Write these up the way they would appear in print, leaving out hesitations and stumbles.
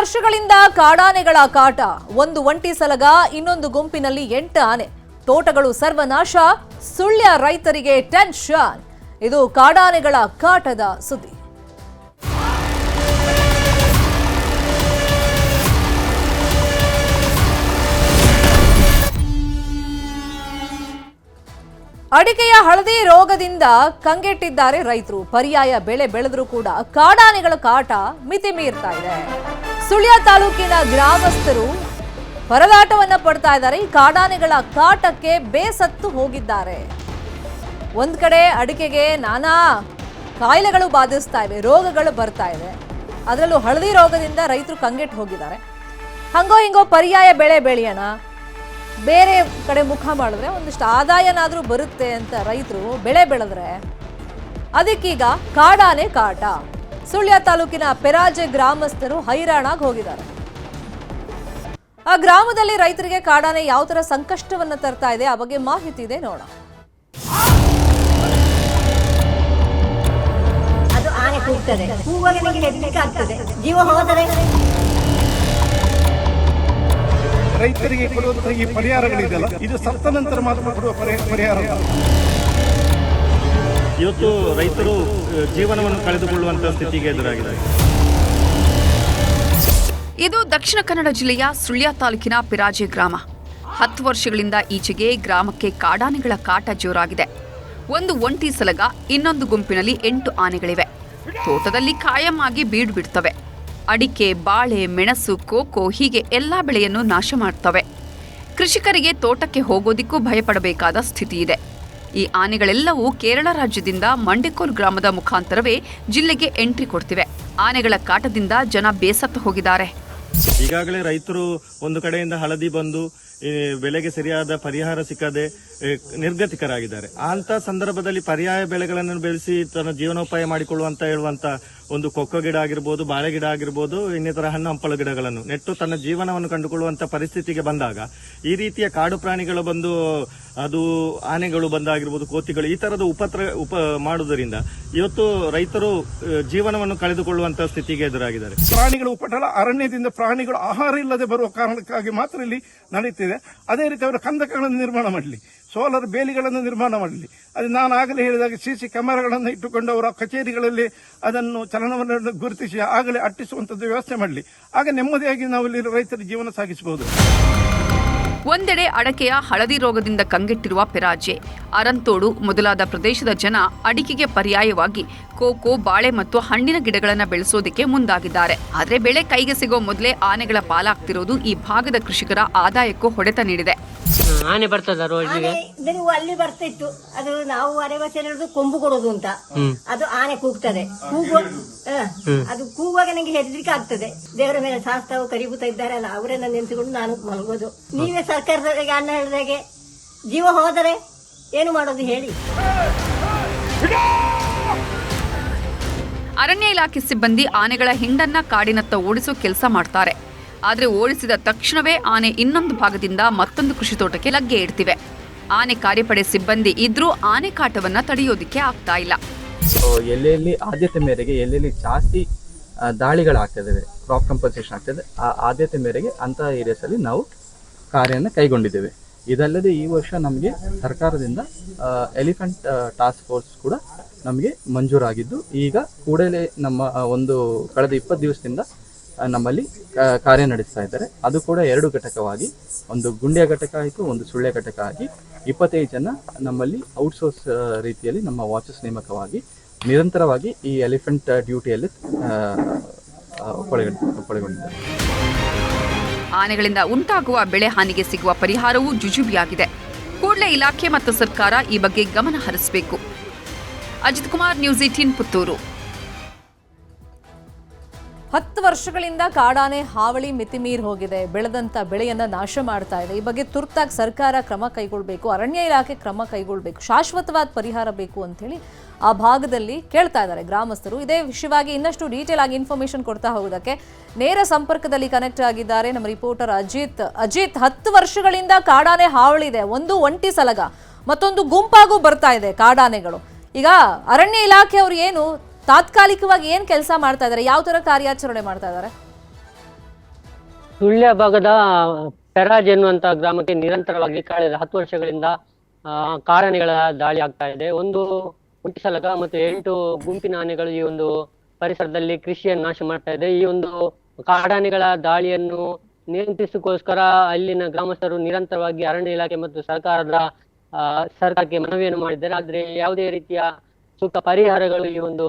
ವರ್ಷಗಳಿಂದ ಕಾಡಾನೆಗಳ ಕಾಟ. ಒಂದು ಒಂಟಿ ಸಲಗ, ಇನ್ನೊಂದು ಗುಂಪಿನಲ್ಲಿ 8 ಆನೆ. ತೋಟಗಳು ಸರ್ವನಾಶ, ಸುಳ್ಯ ರೈತರಿಗೆ ಟೆನ್ಷನ್. ಇದು ಕಾಡಾನೆಗಳ ಕಾಟದ ಸುದ್ದಿ. ಅಡಿಕೆಯ ಹಳದಿ ರೋಗದಿಂದ ಕಂಗೆಟ್ಟಿದ್ದಾರೆ ರೈತರು. ಪರ್ಯಾಯ ಬೆಳೆ ಬೆಳೆದರೂ ಕೂಡ ಕಾಡಾನೆಗಳ ಕಾಟ ಮಿತಿ ಮೀರ್ತಾ ಇದೆ. ಸುಳ್ಯ ತಾಲೂಕಿನ ಗ್ರಾಮಸ್ಥರು ಪರದಾಟವನ್ನ ಪಡ್ತಾ ಇದ್ದಾರೆ. ಈ ಕಾಡಾನೆಗಳ ಕಾಟಕ್ಕೆ ಬೇಸತ್ತು ಹೋಗಿದ್ದಾರೆ. ಒಂದ್ ಕಡೆ ಅಡಿಕೆಗೆ ನಾನಾ ಕಾಯಿಲೆಗಳು ಬಾಧಿಸ್ತಾ ಇವೆ, ರೋಗಗಳು ಬರ್ತಾ ಇದೆ. ಅದರಲ್ಲೂ ಹಳದಿ ರೋಗದಿಂದ ರೈತರು ಕಂಗೆಟ್ಟು ಹೋಗಿದ್ದಾರೆ. ಹಂಗೋ ಹಿಂಗೋ ಪರ್ಯಾಯ ಬೆಳೆ ಬೆಳೆಯೋಣ, ಬೇರೆ ಕಡೆ ಮುಖ ಮಾಡಿದ್ರೆ ಒಂದಿಷ್ಟು ಆದಾಯನಾದ್ರೂ ಬರುತ್ತೆ ಅಂತ ರೈತರು ಬೆಳೆ ಬೆಳೆದ್ರೆ ಅದಕ್ಕೀಗ ಕಾಡಾನೆ ಕಾಟ. ಸುಳ್ಯ ತಾಲೂಕಿನ ಪೆರಾಜೆ ಗ್ರಾಮಸ್ಥರು ಹೈರಾಣಾಗಿ ಹೋಗಿದ್ದಾರೆ. ಆ ಗ್ರಾಮದಲ್ಲಿ ರೈತರಿಗೆ ಕಾಡಾನೆ ಯಾವ ತರ ಸಂಕಷ್ಟವನ್ನ ತರ್ತಾ ಇದೆ, ಆ ಬಗ್ಗೆ ಮಾಹಿತಿ ಇದೆ, ನೋಡೋಣ. ಅದು ಆನೆ ಕೂಗ್ತದೆ, ಕೂಗುವಾಗ ನನಗೆ ಹೆದರಿಕೆ ಆಗ್ತದೆ. ಜೀವ ಹೋದರೆ ರೈತರಿಗೆ ಕೊಡುವಂತಹ ಈ ಪರಿಹಾರಗಳಿದೆಯಲ್ಲ, ಇದು ಸತ್ತ ನಂತರ ಮಾತ್ರ ಕೊಡುವ ಪರಿಹಾರ. ಇವತ್ತು ರೈತರು ಜೀವನವನ್ನು ಕಳೆದುಕೊಳ್ಳುವಂತಹ ಸ್ಥಿತಿಗೆ ಎದುರಾಗಿದ್ದಾರೆ. ಇದು ದಕ್ಷಿಣ ಕನ್ನಡ ಜಿಲ್ಲೆಯ ಸುಳ್ಯ ತಾಲೂಕಿನ ಪೆರಾಜೆ ಗ್ರಾಮ. 10 ವರ್ಷಗಳಿಂದ ಈಚೆಗೆ ಗ್ರಾಮಕ್ಕೆ ಕಾಡಾನೆಗಳ ಕಾಟ ಜೋರಾಗಿದೆ. ಒಂದು ಒಂಟಿ ಸಲಗ, ಇನ್ನೊಂದು ಗುಂಪಿನಲ್ಲಿ 8 ಆನೆಗಳಿವೆ. ತೋಟದಲ್ಲಿ ಕಾಯಂ ಆಗಿ ಬೀಡು ಬಿಡ್ತವೆ. ಅಡಿಕೆ, ಬಾಳೆ, ಮೆಣಸು, ಕೋಕೋ ಹೀಗೆ ಎಲ್ಲ ಬೆಳೆಯನ್ನು ನಾಶ ಮಾಡ್ತವೆ. ಕೃಷಿಕರಿಗೆ ತೋಟಕ್ಕೆ ಹೋಗೋದಿಕ್ಕೂ ಭಯಪಡಬೇಕಾದ ಸ್ಥಿತಿ ಇದೆ. ಈ ಆನೆಗಳೆಲ್ಲವೂ ಕೇರಳ ರಾಜ್ಯದಿಂದ ಮಂಡೆಕೋಲ್ ಗ್ರಾಮದ ಮುಖಾಂತರವೇ ಜಿಲ್ಲೆಗೆ ಎಂಟ್ರಿ ಕೊಡ್ತಿವೆ. ಆನೆಗಳ ಕಾಟದಿಂದ ಜನ ಬೇಸತ್ತು ಹೋಗಿದ್ದಾರೆ. ಈಗಾಗಲೇ ರೈತರು ಒಂದು ಕಡೆಯಿಂದ ಹಳದಿ ಬಂದು ಬೆಳೆಗೆ ಸರಿಯಾದ ಪರಿಹಾರ ಸಿಕ್ಕದೆ ನಿರ್ಗತಿಕರಾಗಿದ್ದಾರೆ. ಅಂತ ಸಂದರ್ಭದಲ್ಲಿ ಪರ್ಯಾಯ ಬೆಳೆಗಳನ್ನು ಬೆಳೆಸಿ ತನ್ನ ಜೀವನೋಪಾಯ ಮಾಡಿಕೊಳ್ಳುವಂತ ಹೇಳುವಂತ ಒಂದು ಕೊಕ್ಕೋ ಗಿಡ ಆಗಿರ್ಬೋದು, ಬಾಳೆ ಗಿಡ ಆಗಿರ್ಬೋದು, ಇನ್ನಿತರ ಹಣ್ಣು ಹಂಪಲು ಗಿಡಗಳನ್ನು ನೆಟ್ಟು ತನ್ನ ಜೀವನವನ್ನು ಕಂಡುಕೊಳ್ಳುವಂತ ಪರಿಸ್ಥಿತಿಗೆ ಬಂದಾಗ ಈ ರೀತಿಯ ಕಾಡು ಪ್ರಾಣಿಗಳು ಬಂದು, ಅದು ಆನೆಗಳು ಬಂದಾಗಿರ್ಬೋದು, ಕೋತಿಗಳು ಈ ತರದ ಮಾಡುವುದರಿಂದ ಇವತ್ತು ರೈತರು ಜೀವನವನ್ನು ಕಳೆದುಕೊಳ್ಳುವಂತಹ ಸ್ಥಿತಿಗೆ ಎದುರಾಗಿದ್ದಾರೆ. ಪ್ರಾಣಿಗಳ ಉಪಟಳ, ಅರಣ್ಯದಿಂದ ಪ್ರಾಣಿಗಳು ಆಹಾರ ಇಲ್ಲದೆ ಬರುವ ಕಾರಣಕ್ಕಾಗಿ ಮಾತ್ರ ಇಲ್ಲಿ ನಡೆಯುತ್ತಿದೆ. ಅದೇ ರೀತಿ ಅವರು ಕಂದಕಗಳನ್ನು ನಿರ್ಮಾಣ ಮಾಡಲಿ, ಸೋಲಾರ್ ಬೇಲಿಗಳನ್ನು ನಿರ್ಮಾಣ ಮಾಡಲಿ. ಅದು ನಾನು ಆಗಲೇ ಹೇಳಿದಾಗ CC ಕ್ಯಾಮೆರಾಗಳನ್ನು ಇಟ್ಟುಕೊಂಡು ಅವರ ಕಚೇರಿಗಳಲ್ಲಿ ಅದನ್ನು ಚಲನವನ್ನು ಗುರುತಿಸಿ ಆಗಲೇ ಅಟ್ಟಿಸುವಂತದ್ದು ವ್ಯವಸ್ಥೆ ಮಾಡಲಿ. ಆಗ ನೆಮ್ಮದಿಯಾಗಿ ನಾವು ಇಲ್ಲಿ ರೈತರ ಜೀವನ ಸಾಗಿಸಬಹುದು. ಒಂದೆಡೆ ಅಡಕೆಯ ಹಳದಿ ರೋಗದಿಂದ ಕಂಗೆಟ್ಟಿರುವ ಪೆರಾಜೆ, ಅರಂತೋಡು ಮೊದಲಾದ ಪ್ರದೇಶದ ಜನ ಅಡಿಕೆಗೆ ಪರ್ಯಾಯವಾಗಿ ಕೋಕೋ, ಬಾಳೆ ಮತ್ತು ಹಣ್ಣಿನ ಗಿಡಗಳನ್ನು ಬೆಳೆಸೋದಕ್ಕೆ ಮುಂದಾಗಿದ್ದಾರೆ. ಆದರೆ ಬೆಳೆ ಕೈಗೆ ಸಿಗೋ ಮೊದಲೇ ಆನೆಗಳ ಪಾಲಾಗ್ತಿರೋದು ಈ ಭಾಗದ ಕೃಷಿಕರ ಆದಾಯಕ್ಕೂ ಹೊಡೆತ ನೀಡಿದೆ. ಆನೆ ಬರ್ತದ ರೋಡ್ಗೆ, ಅಲ್ಲಿ ಬರ್ತಿತ್ತು. ಅದು ನಾವು ಅರೆವಸೆ ಹೇಳುದು ಕೊಂಬು ಕೊಡೋದು ಅಂತ. ಅದು ಆನೆ ಕೂಗ್ತದೆ, ಅದು ಕೂಗುವಾಗ ನನಗೆ ಹೆದರಿಕೆ ಆಗ್ತದೆ. ದೇವರ ಮೇಲೆ ಶಾಸ್ತ್ರವು ಕರಿಬುತ್ತಾ ಇದ್ದಾರಲ್ಲ, ಅವರನ್ನ ನೆನೆಸಿಕೊಂಡು ನಾನು ಮಲಗೋದು. ನೀವೇ ಸರ್ಕಾರದವರಿಗೆ ಅನ್ನ ಹೇಳಿದಾಗೆ ಜೀವ ಹೋದರೆ ಏನು ಮಾಡೋದು ಹೇಳಿ. ಅರಣ್ಯ ಇಲಾಖೆ ಸಿಬ್ಬಂದಿ ಆನೆಗಳ ಹಿಂಡನ್ನ ಕಾಡಿನತ್ತ ಓಡಿಸೋ ಕೆಲಸ ಮಾಡ್ತಾರೆ. ಆದರೆ ಓಡಿಸಿದ ತಕ್ಷಣವೇ ಆನೆ ಇನ್ನೊಂದು ಭಾಗದಿಂದ ಮತ್ತೊಂದು ಕೃಷಿ ತೋಟಕ್ಕೆ ಲಗ್ಗೆ ಇಡ್ತಿವೆ. ಆನೆ ಕಾರ್ಯಪಡೆ ಸಿಬ್ಬಂದಿ ಇದ್ರೂ ಆನೆ ಕಾಟವನ್ನ ತಡೆಯೋದಿಕ್ಕೆ ಆಗ್ತಾ ಇಲ್ಲ. ಎಲ್ಲೆಲ್ಲಿ ಆದ್ಯತೆ ಮೇರೆಗೆ ಎಲ್ಲೆಲ್ಲಿ ಜಾಸ್ತಿ ದಾಳಿಗಳಾಗ್ತದೆ, ಕ್ರಾಪ್ ಕಂಪನ್ಸೇಷನ್ ಆಗ್ತದೆ, ಆ ಆದ್ಯತೆ ಮೇರೆಗೆ ಅಂತ ಏರಿಯಾಸ್ ಅಲ್ಲಿ ನಾವು ಕಾರ್ಯನ ಕೈಗೊಂಡಿದ್ದೇವೆ. ಇದಲ್ಲದೆ ಈ ವರ್ಷ ನಮಗೆ ಸರ್ಕಾರದಿಂದ ಎಲಿಫೆಂಟ್ ಟಾಸ್ಕ್ ಫೋರ್ಸ್ ಕೂಡ ನಮಗೆ ಮಂಜೂರಾಗಿದ್ದು, ಈಗ ಕೂಡಲೇ ನಮ್ಮ ಒಂದು ಕಳೆದ 20 ದಿವಸದಿಂದ ನಮ್ಮಲ್ಲಿ ಕಾರ್ಯ ನಡೆಸ್ತಾ ಇದ್ದಾರೆ. ಅದು ಕೂಡ 2 ಘಟಕವಾಗಿ, ಒಂದು ಗುಂಡ್ಯ ಘಟಕ ಆಯಿತು, ಒಂದು ಸುಳ್ಯ ಘಟಕ ಆಗಿ 25 ಜನ ನಮ್ಮಲ್ಲಿ ಔಟ್ಸೋರ್ಸ್ ರೀತಿಯಲ್ಲಿ ನಮ್ಮ ವಾಚಸ್ ನೇಮಕವಾಗಿ ನಿರಂತರವಾಗಿ ಈ ಎಲಿಫೆಂಟ್ ಡ್ಯೂಟಿಯಲ್ಲಿ ಒಳಗೊಂಡಿದ್ದಾರೆ. ಆನೆಗಳಿಂದ ಉಂಟಾಗುವ ಬೆಳೆ ಹಾನಿಗೆ ಸಿಗುವ ಪರಿಹಾರವೂ ಜುಜುಬಿಯಾಗಿದೆ. ಕೂಡಲೇ ಇಲಾಖೆ ಮತ್ತು ಸರ್ಕಾರ ಈ ಬಗ್ಗೆ ಗಮನ ಹರಿಸಬೇಕು. ಅಜಿತ್ ಕುಮಾರ್, ನ್ಯೂಸ್ 18 ಪುತ್ತೂರು. 10 ವರ್ಷಗಳಿಂದ ಕಾಡಾನೆ ಹಾವಳಿ ಮಿತಿಮೀರಿ ಹೋಗಿದೆ. ಬೆಳೆದಂತ ಬೆಳೆಯನ್ನ ನಾಶ ಮಾಡ್ತಾ ಇದೆ. ಈ ಬಗ್ಗೆ ತುರ್ತಾಗಿ ಸರ್ಕಾರ ಕ್ರಮ ಕೈಗೊಳ್ಳಬೇಕು, ಅರಣ್ಯ ಇಲಾಖೆ ಕ್ರಮ ಕೈಗೊಳ್ಳಬೇಕು, ಶಾಶ್ವತವಾದ ಪರಿಹಾರ ಬೇಕು ಅಂತ ಹೇಳಿ ಆ ಭಾಗದಲ್ಲಿ ಕೇಳ್ತಾ ಇದ್ದಾರೆ ಗ್ರಾಮಸ್ಥರು. ಇದೇ ವಿಷಯವಾಗಿ ಇನ್ನಷ್ಟು ಡೀಟೇಲ್ ಆಗಿ ಇನ್ಫಾರ್ಮೇಶನ್ ಕೊಡ್ತಾ ಹೋಗೋದಕ್ಕೆ ನೇರ ಸಂಪರ್ಕದಲ್ಲಿ ಕನೆಕ್ಟ್ ಆಗಿದ್ದಾರೆ ನಮ್ಮ ರಿಪೋರ್ಟರ್ ಅಜಿತ್. 10 ವರ್ಷಗಳಿಂದ ಕಾಡಾನೆ ಹಾವಳಿ ಇದೆ. ಒಂದು ಒಂಟಿ ಸಲಗ, ಮತ್ತೊಂದು ಗುಂಪಾಗೂ ಬರ್ತಾ ಇದೆ ಕಾಡಾನೆಗಳು. ಈಗ ಅರಣ್ಯ ಇಲಾಖೆಯವರು ಏನು ತಾತ್ಕಾಲಿಕವಾಗಿ ಏನು ಕೆಲಸ ಮಾಡ್ತಾ ಇದ್ದಾರೆ, ಯಾವ ತರ ಕಾರ್ಯಾಚರಣೆ ಮಾಡ್ತಾ ಇದ್ದಾರೆ? ಸುಳ್ಯ ಭಾಗದ ಪೆರಾಜ್ ಎನ್ನುವಂತ ಗ್ರಾಮಕ್ಕೆ ನಿರಂತರವಾಗಿ ಕಳೆದ 10 ವರ್ಷಗಳಿಂದ ಕಾಡಾನೆಗಳ ದಾಳಿ ಆಗ್ತಾ ಇದೆ. ಒಂದು ಒಂಟಿಸಲಗ ಮತ್ತು 8 ಗುಂಪಿನ ಆನೆಗಳು ಈ ಒಂದು ಪರಿಸರದಲ್ಲಿ ಕೃಷಿಯನ್ನು ನಾಶ ಮಾಡ್ತಾ ಇದೆ. ಈ ಒಂದು ಕಾಡಾನೆಗಳ ದಾಳಿಯನ್ನು ನಿಯಂತ್ರಿಸೋಸ್ಕರ ಅಲ್ಲಿನ ಗ್ರಾಮಸ್ಥರು ನಿರಂತರವಾಗಿ ಅರಣ್ಯ ಇಲಾಖೆ ಮತ್ತು ಸರ್ಕಾರಕ್ಕೆ ಮನವಿಯನ್ನು ಮಾಡಿದ್ದಾರೆ. ಆದ್ರೆ ಯಾವುದೇ ರೀತಿಯ ಸೂಕ್ತ ಪರಿಹಾರಗಳು ಈ ಒಂದು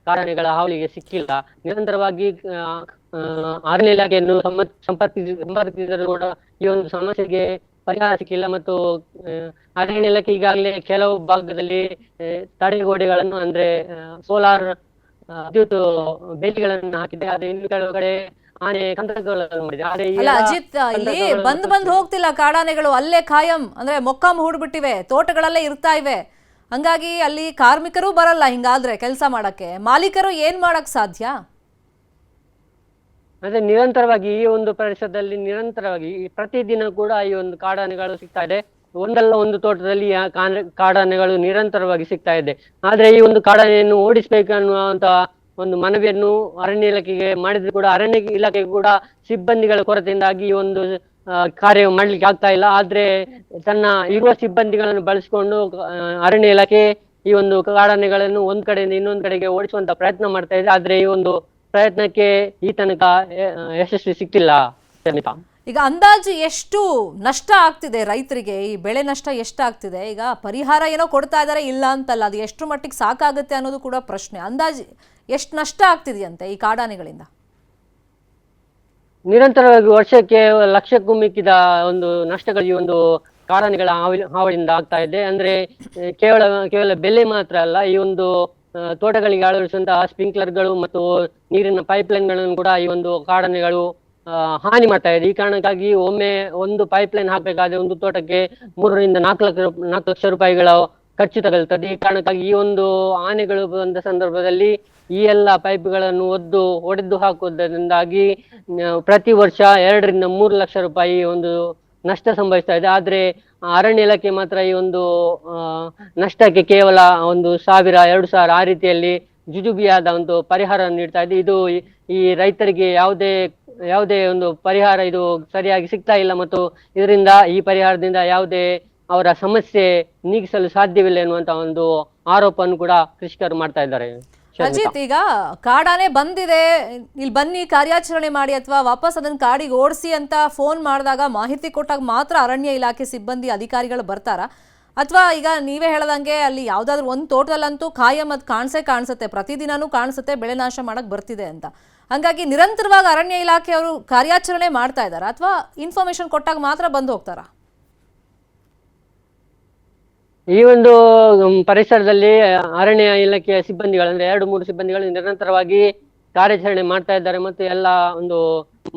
ಕಾಡಾನೆಗಳ ಹಾವಳಿಗೆ ಸಿಕ್ಕಿಲ್ಲ. ನಿರಂತರವಾಗಿ ಅರಣ್ಯ ಇಲಾಖೆಯನ್ನು ಸಂಪರ್ಕಿಸಿದರೂ ಕೂಡ ಈ ಒಂದು ಸಮಸ್ಯೆಗೆ ಪರಿಹಾರ ಸಿಕ್ಕಿಲ್ಲ. ಮತ್ತು ಅರಣ್ಯ ಇಲಾಖೆ ಈಗಾಗಲೇ ಕೆಲವು ಭಾಗದಲ್ಲಿ ತಡೆಗೋಡೆಗಳನ್ನು ಅಂದ್ರೆ ಸೋಲಾರ್ ವಿದ್ಯುತ್ ಬೇಲಿಗಳನ್ನು ಹಾಕಿದೆ. ಆದ್ರೆ ಇನ್ನು ಕೆಲವು ಕಡೆ ಆನೆ ಕಂದಕಗಳನ್ನು ಮಾಡಿದೆ. ಆದ್ರೆ ಅಲ್ಲ ಅಜಿತ್, ಇಲ್ಲಿ ಬಂದ್ ಹೋಗ್ತಿಲ್ಲ ಕಾಡಾನೆಗಳು, ಅಲ್ಲೇ ಖಾಯಂ ಅಂದ್ರೆ ಮೊಕ್ಕಾಂ ಹೂಡ್ಬಿಟ್ಟಿವೆ, ತೋಟಗಳಲ್ಲೇ ಇರ್ತಾ ಇವೆ. ಹಂಗಾಗಿ ಅಲ್ಲಿ ಕಾರ್ಮಿಕರು ಬರಲ್ಲ ಹಿಂಗಾದ್ರೆ ಕೆಲಸ ಮಾಡಕ್ಕೆ. ಮಾಲೀಕರು ಏನ್ ಮಾಡಕ್ ಸಾಧ್ಯ? ಅದೇ ನಿರಂತರವಾಗಿ ಈ ಒಂದು ಪರಿಸರದಲ್ಲಿ ನಿರಂತರವಾಗಿ ಪ್ರತಿದಿನ ಕೂಡ ಈ ಒಂದು ಕಾಡಾನೆಗಳು ಸಿಗ್ತಾ ಇದೆ. ಒಂದಲ್ಲ ಒಂದು ತೋಟದಲ್ಲಿ ಕಾಡಾನೆಗಳು ನಿರಂತರವಾಗಿ ಸಿಗ್ತಾ ಇದೆ. ಆದ್ರೆ ಈ ಒಂದು ಕಾಡಾನೆಯನ್ನು ಓಡಿಸ್ಬೇಕು ಅನ್ನುವಂತ ಒಂದು ಮನವಿಯನ್ನು ಅರಣ್ಯ ಇಲಾಖೆಗೆ ಮಾಡಿದ್ರು ಕೂಡ ಅರಣ್ಯ ಇಲಾಖೆಗೆ ಕೂಡ ಸಿಬ್ಬಂದಿಗಳ ಕೊರತೆಯಿಂದಾಗಿ ಈ ಒಂದು ಕಾರ್ಯ ಮಾಡ್ಲಿಕ್ಕೆ ಆಗ್ತಾ ಇಲ್ಲ. ಆದ್ರೆ ತನ್ನ ಇರುವ ಸಿಬ್ಬಂದಿಗಳನ್ನು ಬಳಸಿಕೊಂಡು ಅರಣ್ಯ ಇಲಾಖೆ ಈ ಒಂದು ಕಾಡಾನೆಗಳನ್ನು ಒಂದ್ ಕಡೆಯಿಂದ ಇನ್ನೊಂದ್ ಕಡೆಗೆ ಓಡಿಸುವಂತ ಪ್ರಯತ್ನ ಮಾಡ್ತಾ ಇದೆ. ಆದ್ರೆ ಈ ಒಂದು ಪ್ರಯತ್ನಕ್ಕೆ ಈ ತನಕ ಯಶಸ್ವಿ ಸಿಕ್ಕಿಲ್ಲ. ಈಗ ಅಂದಾಜು ಎಷ್ಟು ನಷ್ಟ ಆಗ್ತಿದೆ ರೈತರಿಗೆ? ಈ ಬೆಳೆ ನಷ್ಟ ಎಷ್ಟಾಗ್ತಿದೆ? ಈಗ ಪರಿಹಾರ ಏನೋ ಕೊಡ್ತಾ ಇದಾರೆ, ಇಲ್ಲ ಅಂತಲ್ಲ, ಅದು ಎಷ್ಟು ಮಟ್ಟಿಗೆ ಸಾಕಾಗುತ್ತೆ ಅನ್ನೋದು ಕೂಡ ಪ್ರಶ್ನೆ. ಅಂದಾಜು ಎಷ್ಟು ನಷ್ಟ ಆಗ್ತಿದೆಯಂತೆ ಈ ಕಾಡಾನೆಗಳಿಂದ? ನಿರಂತರವಾಗಿ ವರ್ಷಕ್ಕೆ ಲಕ್ಷಕ್ಕೂ ಮಿಕ್ಕಿದ ಒಂದು ನಷ್ಟಗಳು ಈ ಒಂದು ಕಾಡಾನೆಗಳ ಹಾವಳಿಯಿಂದ ಆಗ್ತಾ ಇದೆ. ಅಂದ್ರೆ ಕೇವಲ ಬೆಲೆ ಮಾತ್ರ ಅಲ್ಲ, ಈ ಒಂದು ತೋಟಗಳಿಗೆ ಅಳವಡಿಸುವಂತಹ ಸ್ಪ್ರಿಂಕ್ಲರ್ಗಳು ಮತ್ತು ನೀರಿನ ಪೈಪ್ಲೈನ್ ಗಳನ್ನು ಕೂಡ ಈ ಒಂದು ಕಾಡಾನೆಗಳು ಹಾನಿ ಮಾಡ್ತಾ ಇದೆ. ಈ ಕಾರಣಕ್ಕಾಗಿ ಒಮ್ಮೆ ಒಂದು ಪೈಪ್ಲೈನ್ ಹಾಕ್ಬೇಕಾದ್ರೆ ಒಂದು ತೋಟಕ್ಕೆ 3 ರಿಂದ 4 ಲಕ್ಷ ರೂಪಾಯಿಗಳ ಖರ್ಚು ತಗಲ್ತದೆ. ಈ ಕಾರಣಕ್ಕಾಗಿ ಈ ಒಂದು ಆನೆಗಳು ಬಂದ ಸಂದರ್ಭದಲ್ಲಿ ಈ ಎಲ್ಲ ಪೈಪ್ಗಳನ್ನು ಒಡೆದು ಹಾಕುವುದರಿಂದಾಗಿ ಪ್ರತಿ ವರ್ಷ 2 ರಿಂದ 3 ಲಕ್ಷ ರೂಪಾಯಿ ಒಂದು ನಷ್ಟ ಸಂಭವಿಸ್ತಾ ಇದೆ. ಆದ್ರೆ ಅರಣ್ಯ ಇಲಾಖೆ ಮಾತ್ರ ಈ ಒಂದು ನಷ್ಟಕ್ಕೆ ಕೇವಲ 1,000-2,000 ಆ ರೀತಿಯಲ್ಲಿ ಜುಜುಬಿಯಾದ ಒಂದು ಪರಿಹಾರ ನೀಡ್ತಾ ಇದೆ. ಇದು ಈ ರೈತರಿಗೆ ಯಾವುದೇ ಒಂದು ಪರಿಹಾರ ಇದು ಸರಿಯಾಗಿ ಸಿಗ್ತಾ ಇಲ್ಲ ಮತ್ತು ಇದರಿಂದ ಈ ಪರಿಹಾರದಿಂದ ಯಾವುದೇ ಅವರ ಸಮಸ್ಯೆ ನೀಗಿಸಲು ಸಾಧ್ಯವಿಲ್ಲ ಎನ್ನುವಂತ ಒಂದು ಆರೋಪವನ್ನು ಕೂಡ ಕೃಷಿಕರು ಮಾಡ್ತಾ ಇದ್ದಾರೆ. ಅಜಿತ್, ಈಗ ಕಾಡಾನೆ ಬಂದಿದೆ, ಇಲ್ಲಿ ಬನ್ನಿ ಕಾರ್ಯಾಚರಣೆ ಮಾಡಿ ಅಥವಾ ವಾಪಸ್ ಅದನ್ನ ಕಾಡಿಗೆ ಓಡಿಸಿ ಅಂತ ಫೋನ್ ಮಾಡಿದಾಗ ಮಾಹಿತಿ ಕೊಟ್ಟಾಗ ಮಾತ್ರ ಅರಣ್ಯ ಇಲಾಖೆ ಸಿಬ್ಬಂದಿ ಅಧಿಕಾರಿಗಳು ಬರ್ತಾರ? ಅಥವಾ ಈಗ ನೀವೇ ಹೇಳದಂಗೆ ಅಲ್ಲಿ ಯಾವ್ದಾದ್ರು ಒಂದು ತೋಟದಲ್ಲಂತೂ ಖಾಯಂ ಅದು ಕಾಣಿಸುತ್ತೆ, ಪ್ರತಿದಿನನೂ ಕಾಣಿಸುತ್ತೆ ಬೆಳೆ ನಾಶ ಮಾಡಕ್ ಬರ್ತಿದೆ ಅಂತ. ಹಂಗಾಗಿ ನಿರಂತರವಾಗಿ ಅರಣ್ಯ ಇಲಾಖೆಯವರು ಕಾರ್ಯಾಚರಣೆ ಮಾಡ್ತಾ ಇದ್ದಾರಾ ಅಥವಾ ಇನ್ಫಾರ್ಮೇಶನ್ ಕೊಟ್ಟಾಗ ಮಾತ್ರ ಬಂದು ಹೋಗ್ತಾರಾ? ಈ ಒಂದು ಪರಿಸರದಲ್ಲಿ ಅರಣ್ಯ ಇಲಾಖೆಯ ಸಿಬ್ಬಂದಿಗಳು ಅಂದ್ರೆ 2-3 ಸಿಬ್ಬಂದಿಗಳು ನಿರಂತರವಾಗಿ ಕಾರ್ಯಾಚರಣೆ ಮಾಡ್ತಾ ಇದ್ದಾರೆ ಮತ್ತು ಎಲ್ಲ ಒಂದು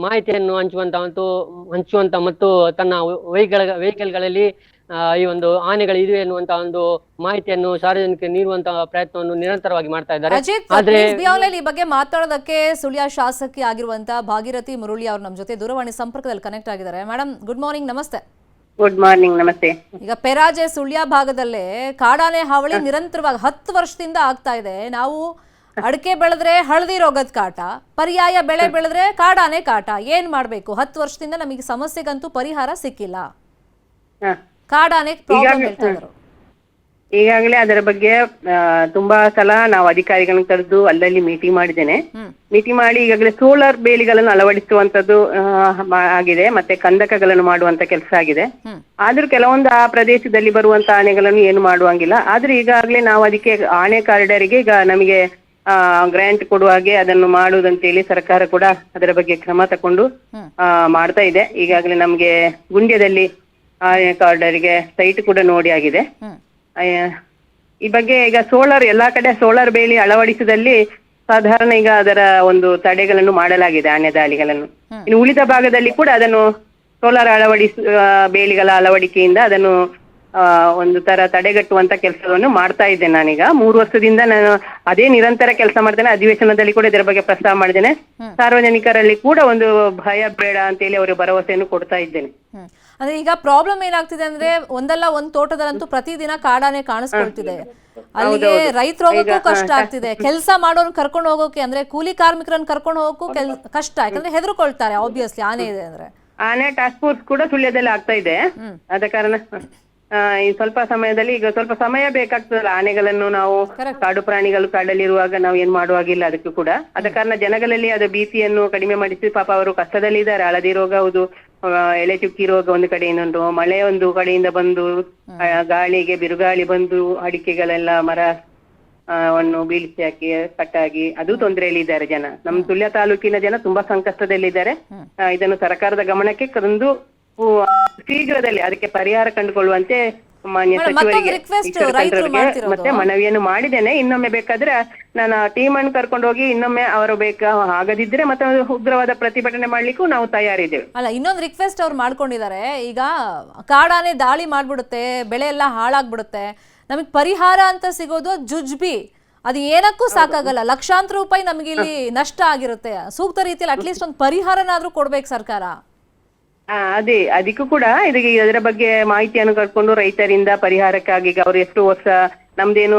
ಮಾಹಿತಿಯನ್ನು ಹಂಚುವಂತ ಮತ್ತು ತನ್ನ ವೆಹಿಕಲ್ಗಳಲ್ಲಿ ಈ ಒಂದು ಆನೆಗಳು ಇದೆ ಎನ್ನುವಂತ ಒಂದು ಮಾಹಿತಿಯನ್ನು ಸಾರ್ವಜನಿಕರಿಗೆ ನೀಡುವಂತಹ ಪ್ರಯತ್ನವನ್ನು ನಿರಂತರವಾಗಿ ಮಾಡ್ತಾ ಇದ್ದಾರೆ. ಆದ್ರೆ ಈ ಬಗ್ಗೆ ಮಾತಾಡೋದಕ್ಕೆ ಸುಳ್ಯ ಶಾಸಕಿ ಆಗಿರುವಂತಹ ಭಾಗೀರಥಿ ಮುರುಳಿ ಅವರು ನಮ್ಮ ಜೊತೆ ದೂರವಾಣಿ ಸಂಪರ್ಕದಲ್ಲಿ ಕನೆಕ್ಟ್ ಆಗಿದ್ದಾರೆ. ಮೇಡಮ್, ಗುಡ್ ಮಾರ್ನಿಂಗ್, ನಮಸ್ತೆ. ಗುಡ್ ಮಾರ್ನಿಂಗ್, ನಮಸ್ತೆ. ಈಗ ಪೆರಾಜೆ ಸುಳ್ಯ ಭಾಗದಲ್ಲೇ ಕಾಡಾನೆ ಹಾವಳಿ ನಿರಂತರವಾಗಿ 10 ವರ್ಷದಿಂದ ಆಗ್ತಾ ಇದೆ. ನಾವು ಅಡಿಕೆ ಬೆಳೆದ್ರೆ ಹಳದಿ ರೋಗದ ಕಾಟ, ಪರ್ಯಾಯ ಬೆಳೆ ಬೆಳೆದ್ರೆ ಕಾಡಾನೆ ಕಾಟ. ಏನ್ ಮಾಡ್ಬೇಕು? 10 ವರ್ಷದಿಂದ ನಮಗೆ ಸಮಸ್ಯೆಗಂತೂ ಪರಿಹಾರ ಸಿಕ್ಕಿಲ್ಲ. ಕಾಡಾನೆ ಪ್ರಾಬ್ಲಮ್ ಹೇಳ್ತಾ ಇದ್ರು. ಈಗಾಗಲೇ ಅದರ ಬಗ್ಗೆ ತುಂಬಾ ಸಲ ನಾವು ಅಧಿಕಾರಿಗಳನ್ನ ಕರೆದು ಅಲ್ಲಲ್ಲಿ ಮೀಟಿಂಗ್ ಮಾಡಿದ್ದೇನೆ. ಮೀಟಿಂಗ್ ಮಾಡಿ ಈಗಾಗಲೇ ಸೋಲಾರ್ ಬೇಲಿಗಳನ್ನು ಅಳವಡಿಸುವಂತದ್ದು ಆಗಿದೆ, ಮತ್ತೆ ಕಂದಕಗಳನ್ನು ಮಾಡುವಂತ ಕೆಲಸ ಆಗಿದೆ. ಆದ್ರೂ ಕೆಲವೊಂದು ಆ ಪ್ರದೇಶದಲ್ಲಿ ಬರುವಂತ ಆನೆಗಳನ್ನು ಏನು ಮಾಡುವಂಗಿಲ್ಲ. ಆದ್ರೆ ಈಗಾಗಲೇ ನಾವು ಅದಕ್ಕೆ ಆನೆ ಕಾರಿಡಾರಿಗೆ ಈಗ ನಮಗೆ ಗ್ರಾಂಟ್ ಕೊಡುವ ಹಾಗೆ ಅದನ್ನು ಮಾಡುವುದಂತೇಳಿ ಸರ್ಕಾರ ಕೂಡ ಅದರ ಬಗ್ಗೆ ಕ್ರಮ ತಕೊಂಡು ಮಾಡ್ತಾ ಇದೆ. ಈಗಾಗಲೇ ನಮ್ಗೆ ಗುಂಡ್ಯದಲ್ಲಿ ಆನೆ ಕಾರಿಡಾರಿಗೆ ಸೈಟ್ ಕೂಡ ನೋಡಿ ಆಗಿದೆ. ಈ ಬಗ್ಗೆ ಈಗ ಎಲ್ಲಾ ಕಡೆ ಸೋಲಾರ್ ಬೇಲಿ ಅಳವಡಿಸಿದಲ್ಲಿ ಸಾಧಾರಣ ಈಗ ಅದರ ಒಂದು ತಡೆಗಳನ್ನು ಮಾಡಲಾಗಿದೆ, ಆನೆ ದಾಳಿಗಳನ್ನು. ಇನ್ನು ಉಳಿದ ಭಾಗದಲ್ಲಿ ಕೂಡ ಅದನ್ನು ಸೋಲಾರ್ ಬೇಲಿಗಳ ಅಳವಡಿಕೆಯಿಂದ ಅದನ್ನು ಒಂದು ತರ ತಡೆಗಟ್ಟುವಂತ ಕೆಲಸವನ್ನು ಮಾಡ್ತಾ ಇದ್ದೇನೆ. ನಾನೀಗ 3 ವರ್ಷದಿಂದ ನಾನು ಅದೇ ನಿರಂತರ ಕೆಲಸ ಮಾಡ್ತೇನೆ. ಅಧಿವೇಶನದಲ್ಲಿ ಕೂಡ ಇದರ ಬಗ್ಗೆ ಪ್ರಸ್ತಾವ ಮಾಡಿದ್ದೇನೆ. ಸಾರ್ವಜನಿಕರಲ್ಲಿ ಕೂಡ ಒಂದು ಭಯ ಬೇಡ ಅಂತೇಳಿ ಅವರಿಗೆ ಭರವಸೆಯನ್ನು ಕೊಡ್ತಾ ಇದ್ದೇನೆ. ಅಂದ್ರೆ ಈಗ ಪ್ರಾಬ್ಲಮ್ ಏನಾಗ್ತಿದೆ ಅಂದ್ರೆ ಒಂದಲ್ಲ ಒಂದ್ ತೋಟದಲ್ಲಂತೂ ಪ್ರತಿದಿನ ಕಾಡಾನೆ ಕಾಣಿಸ್ಕೊಳ್ತಿದೆ. ಅಲ್ಲಿಗೆ ರೈತರು ಹೋಗೋಕ್ಕೂ ಕಷ್ಟ ಆಗ್ತಿದೆ, ಕೆಲಸ ಮಾಡೋನ್ ಕರ್ಕೊಂಡು ಹೋಗೋಕೆ ಅಂದ್ರೆ ಕೂಲಿ ಕಾರ್ಮಿಕರನ್ನ ಕರ್ಕೊಂಡು ಹೋಗೋಕ್ಕೂ ಕಷ್ಟ, ಯಾಕಂದ್ರೆ ಹೆದರ್ಕೊಳ್ತಾರೆ ಆಬ್ವಿಯಸ್ಲಿ ಆನೆ ಇದೆ ಅಂದ್ರೆ. ಆನೆ ಟಾಸ್ಕ್ ಫೋರ್ಸ್ ಕೂಡ ಸುಳ್ಯದಲ್ಲಿ ಆಗ್ತಾ ಇದೆ. ಆದ ಕಾರಣ ಈ ಸ್ವಲ್ಪ ಸಮಯದಲ್ಲಿ ಈಗ ಸ್ವಲ್ಪ ಸಮಯ ಬೇಕಾಗ್ತದಲ್ಲ, ಆನೆಗಳನ್ನು ನಾವು ಕಾಡು ಪ್ರಾಣಿಗಳು ಕಾಡಲ್ಲಿರುವಾಗ ನಾವು ಏನ್ ಮಾಡುವಾಗಿಲ್ಲ ಅದಕ್ಕೂ ಕೂಡ. ಆದ ಕಾರಣ ಜನಗಳಲ್ಲಿ ಅದ ಭೀತಿಯನ್ನು ಕಡಿಮೆ ಮಾಡಿಸಿ ಪಾಪ ಅವರು ಕಷ್ಟದಲ್ಲಿ ಇದ್ದಾರೆ. ಹಳದಿ ರೋಗ ಹೌದು, ಎಲೆ ಚುಕ್ಕಿ ರೋಗ ಒಂದು ಕಡೆ, ಇನ್ನೊಂದು ಮಳೆ ಒಂದು ಕಡೆಯಿಂದ ಬಂದು ಗಾಳಿಗೆ ಬಿರುಗಾಳಿ ಬಂದು ಅಡಿಕೆಗಳೆಲ್ಲ ಮರವನ್ನು ಬೀಳಿಸಿ ಹಾಕಿ ಕಟ್ಟಾಗಿ ಅದು ತೊಂದರೆಯಲ್ಲಿ ಇದ್ದಾರೆ ಜನ. ನಮ್ಮ ಸುಳ್ಯ ತಾಲೂಕಿನ ಜನ ತುಂಬಾ ಸಂಕಷ್ಟದಲ್ಲಿದ್ದಾರೆ. ಇದನ್ನು ಸರ್ಕಾರದ ಗಮನಕ್ಕೆ ತಂದು ಶೀಘ್ರದಲ್ಲಿ ಅದಕ್ಕೆ ಪರಿಹಾರ ಕಂಡುಕೊಳ್ಳುವಂತೆ ಮಾನ್ಯ ಸಚಿವರಿಗೆ ಮತ್ತೆ ಮನವಿಯನ್ನು ಮಾಡಿದ್ದೇನೆ. ಇನ್ನೊಮ್ಮೆ ಬೇಕಾದ್ರೆ ನಾನು ಟೀಮ್ ಅನ್ನು ಕರ್ಕೊಂಡು ಹೋಗಿ ಇನ್ನೊಮ್ಮೆ ಅವರು ಆಗದಿದ್ರೆ ಮತ್ತೆ ಉಗ್ರವಾದ ಪ್ರತಿಭಟನೆ ಮಾಡ್ಲಿಕ್ಕೂ ನಾವು ತಯಾರಿದ್ದೇವೆ. ಅಲ್ಲ, ಇನ್ನೊಂದು ರಿಕ್ವೆಸ್ಟ್ ಅವ್ರು ಮಾಡ್ಕೊಂಡಿದ್ದಾರೆ. ಈಗ ಕಾಡಾನೆ ದಾಳಿ ಮಾಡ್ಬಿಡುತ್ತೆ, ಬೆಳೆ ಎಲ್ಲ ಹಾಳಾಗ್ಬಿಡುತ್ತೆ, ನಮಗ್ ಪರಿಹಾರ ಅಂತ ಸಿಗೋದು ಜುಜ್ಬಿ, ಅದು ಏನಕ್ಕೂ ಸಾಕಾಗಲ್ಲ, ಲಕ್ಷಾಂತರ ರೂಪಾಯಿ ನಮ್ಗೆ ಇಲ್ಲಿ ನಷ್ಟ ಆಗಿರುತ್ತೆ. ಸೂಕ್ತ ರೀತಿಯಲ್ಲಿ ಅಟ್ಲೀಸ್ಟ್ ಒಂದು ಪರಿಹಾರನಾದ್ರೂ ಕೊಡ್ಬೇಕು ಸರ್ಕಾರ. ಅದೇ ಅದಕ್ಕೂ ಕೂಡ ಇದರ ಬಗ್ಗೆ ಮಾಹಿತಿಯನ್ನು ಕರ್ಕೊಂಡು ರೈತರಿಂದ ಪರಿಹಾರಕ್ಕಾಗಿ ಈಗ ಅವ್ರು ಎಷ್ಟು ವರ್ಷ ನಮ್ದೇನು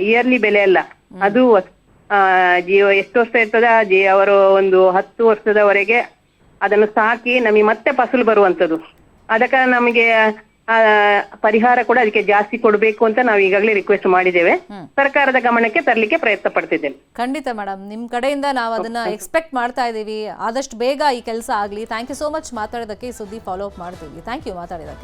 ಇಯರ್ಲಿ ಬೆಲೆ ಅಲ್ಲ, ಅದು ಜೀವ ಎಷ್ಟು ವರ್ಷ ಇರ್ತದ ಅವರು ಒಂದು 10 ವರ್ಷದವರೆಗೆ ಅದನ್ನು ಸಾಕಿ ನಮಗೆ ಮತ್ತೆ ಫಸಲು ಬರುವಂತದ್ದು. ಅದಕ್ಕೆ ನಮಗೆ ಪರಿಹಾರ ಕೂಡ ಅದಕ್ಕೆ ಜಾಸ್ತಿ ಕೊಡ್ಬೇಕು ಅಂತ ನಾವು ಈಗಾಗಲೇ ರಿಕ್ವೆಸ್ಟ್ ಮಾಡಿದ್ದೇವೆ. ಸರ್ಕಾರದ ಗಮನಕ್ಕೆ ತರಲಿಕ್ಕೆ ಪ್ರಯತ್ನ ಪಡ್ತಿದ್ದೇನೆ. ಖಂಡಿತ ಮೇಡಮ್, ನಿಮ್ ಕಡೆಯಿಂದ ನಾವು ಅದನ್ನ ಎಕ್ಸ್ಪೆಕ್ಟ್ ಮಾಡ್ತಾ ಇದೀವಿ, ಆದಷ್ಟು ಬೇಗ ಈ ಕೆಲಸ ಆಗ್ಲಿ. ಥ್ಯಾಂಕ್ ಯು ಸೋ ಮಚ್ ಮಾತಾಡೋದಕ್ಕೆ. ಈ ಸುದ್ದಿ ಫಾಲೋ ಅಪ್ ಮಾಡ್ತೀವಿ. Thank you ಮಾತಾಡಿದಕ್ಕೆ.